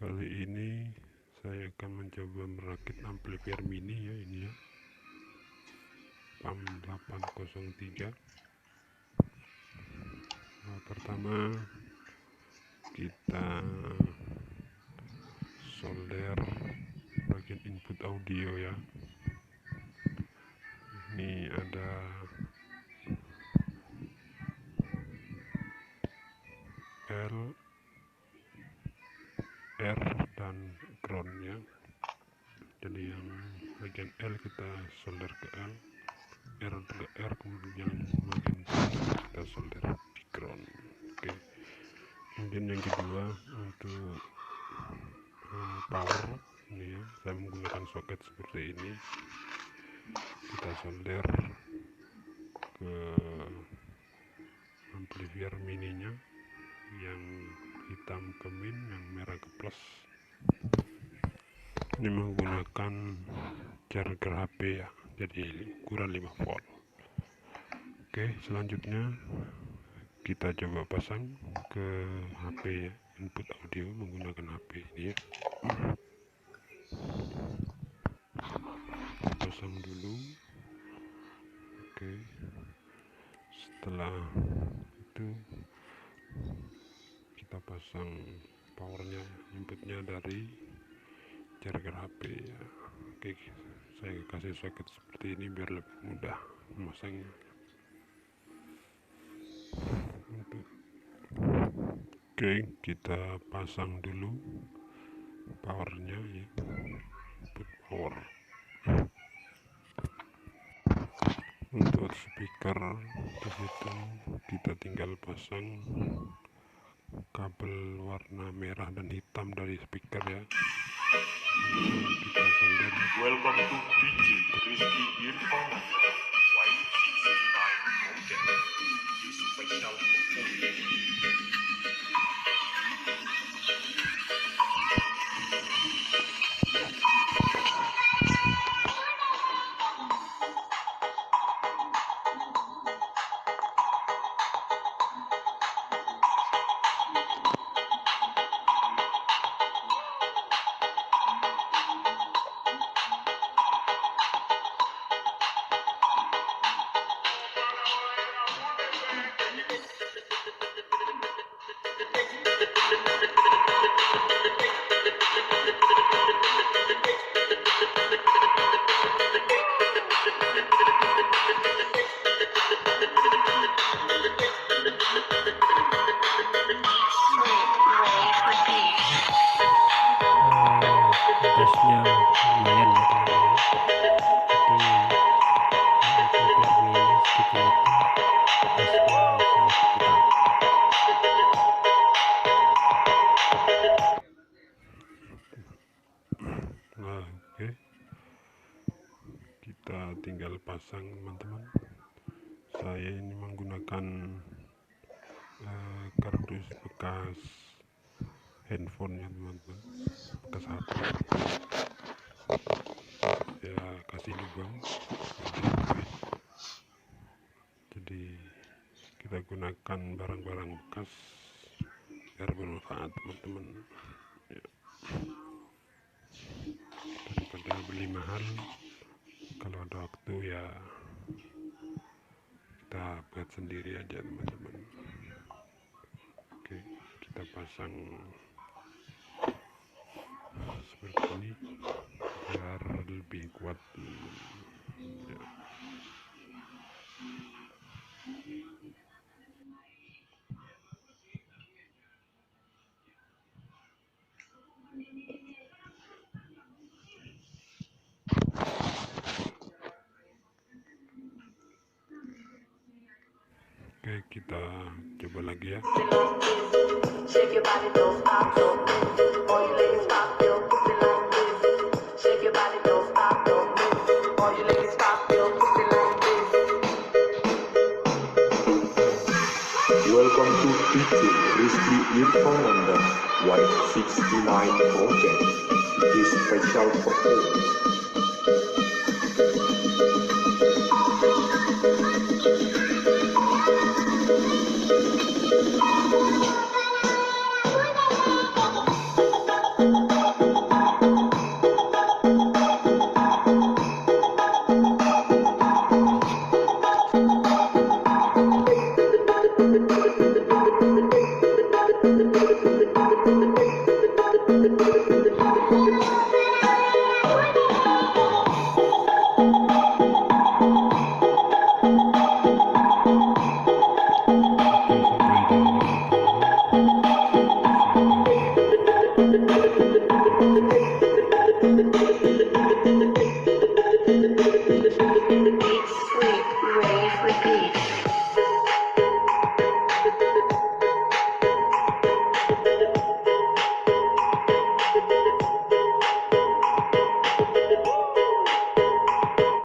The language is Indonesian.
Kali ini saya akan mencoba merakit amplifier mini ya, ini ya, PAM 803. Nah, pertama kita solder bagian input audio ya. Ini ada L, R dan ground ya. Jadi yang bagian L kita solder ke L, R ke R, kemudian bagian kita solder di ground. Oke. Kemudian yang kedua untuk power ini ya, saya menggunakan soket seperti ini. Kita solder ke amplifier mininya, yang hitam ke min, yang merah ke plus. Ini menggunakan charger HP ya, jadi ukuran 5 volt. Oke, selanjutnya kita coba pasang ke HP ya, input audio menggunakan HP ini ya. Pasang dulu. Oke, setelah itu kita pasang powernya, inputnya dari charger HP ya. Oke, saya kasih soket seperti ini biar lebih mudah memasangnya. Oke, kita pasang dulu powernya ya, input power. Untuk speaker di situ kita tinggal pasang kabel warna merah dan hitam dari speaker ya. Kita solder. Welcome to DJ Rizky Irfan White 69 Project. This special performance. Bassnya lumayan ya teman-teman, jadi amplifier mini segitu itu bassnya sangat kuat. Nah, oke, kita tinggal pasang teman-teman. Saya ini menggunakan kardus bekas handphone ya teman-teman, bekas HP. Ya kasih lubang, jadi kita gunakan barang-barang bekas biar bermanfaat teman-teman ya. Daripada beli mahal, kalau ada waktu ya kita buat sendiri aja teman-teman. Oke, kita pasang seperti ini biar lebih kuat ya. Oke, kita coba lagi ya. Welcome to DJ Rizky Irfan White 69 Project. This special performance.